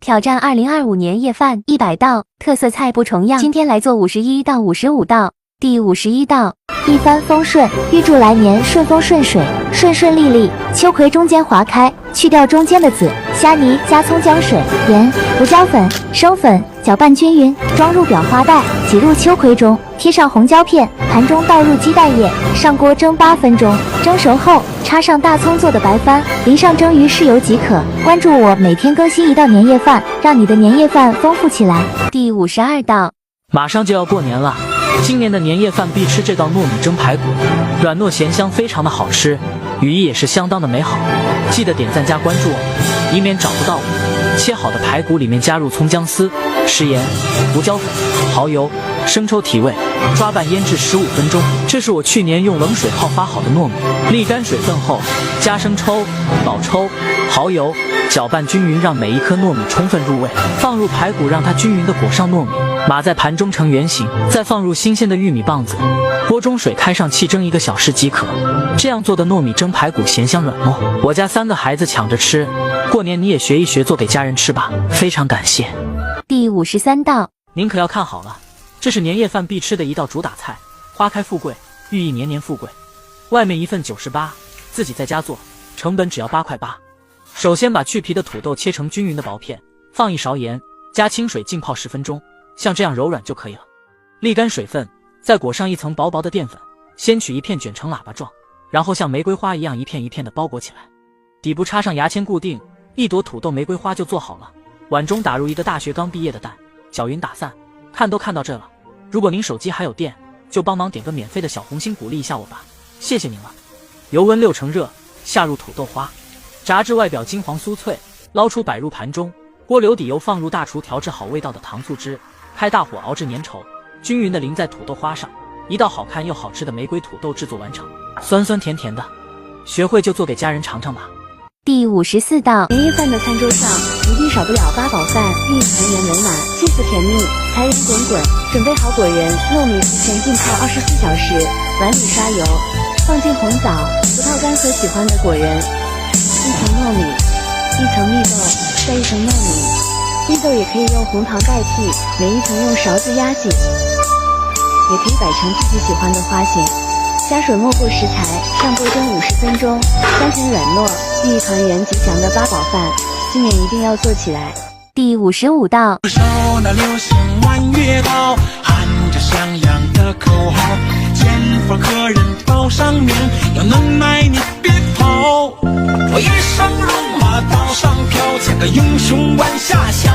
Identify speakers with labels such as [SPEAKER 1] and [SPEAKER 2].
[SPEAKER 1] 挑战2025年夜饭100道，特色菜不重样。今天来做51到55道。第51道，一帆风顺，预祝来年顺风顺水，顺顺利利。秋葵中间划开，去掉中间的籽，虾泥加葱姜水、盐、胡椒粉、生粉，搅拌均匀，装入裱花袋，挤入秋葵中，贴上红椒片，盘中倒入鸡蛋液，上锅蒸8分钟。蒸熟后，插上大葱做的白饭，淋上蒸鱼豉油即可。关注我，每天更新一道年夜饭，让你的年夜饭丰富起来。第52道，
[SPEAKER 2] 马上就要过年了。今年的年夜饭必吃这道糯米蒸排骨，软糯咸香，非常的好吃，寓意也是相当的美好。记得点赞加关注哦，以免找不到我。切好的排骨里面加入葱姜丝、食盐、胡椒粉、蚝油、生抽提味，抓拌腌制15分钟。这是我去年用冷水泡发好的糯米，沥干水分后加生抽、老抽、蚝油，搅拌均匀，让每一颗糯米充分入味。放入排骨，让它均匀的裹上糯米，码在盘中成圆形，再放入新鲜的玉米棒子。锅中水开上气蒸1个小时即可。这样做的糯米蒸排骨咸香软糯，我家3个孩子抢着吃。过年你也学一学，做给家人吃吧。非常感谢。
[SPEAKER 1] 第53道，
[SPEAKER 2] 您可要看好了，这是年夜饭必吃的一道主打菜，花开富贵，寓意年年富贵。外面一份98，自己在家做，成本只要8块8。首先把去皮的土豆切成均匀的薄片，放1勺盐，加清水浸泡10分钟，像这样柔软就可以了。沥干水分，再裹上一层薄薄的淀粉，先取一片卷成喇叭状，然后像玫瑰花一样一片一片的包裹起来，底部插上牙签固定，一朵土豆玫瑰花就做好了。碗中打入1个大学刚毕业的蛋，搅匀打散。看都看到这了，如果您手机还有电，就帮忙点个免费的小红心鼓励一下我吧，谢谢您了。油温6成热，下入土豆花，炸至外表金黄酥脆，捞出摆入盘中。锅留底油，放入大厨调制好味道的糖醋汁，开大火熬至粘稠，均匀的淋在土豆花上，一道好看又好吃的玫瑰土豆制作完成，酸酸甜甜的，学会就做给家人尝尝吧。
[SPEAKER 1] 第54道，
[SPEAKER 3] 年夜饭的餐桌上一定少不了八宝饭，寓意团圆美满，幸福甜蜜，财源滚滚。准备好果仁、糯米，提前浸泡24小时，碗里刷油，放进红枣、葡萄干和喜欢的果仁，一层糯米，一层蜜豆，再一层糯米。蜜豆也可以用红糖代替，每一层用勺子压紧，也可以摆成自己喜欢的花型。加水没过食材，上锅蒸50分钟，香甜软糯，寓意团圆吉祥的八宝饭，今年一定要做起来。
[SPEAKER 1] 第55道，
[SPEAKER 4] 手那流星弯月刀，喊着响亮的口号，前方客人报上名，有能耐你别跑。我一生戎马刀上飘，像个英雄弯下乡。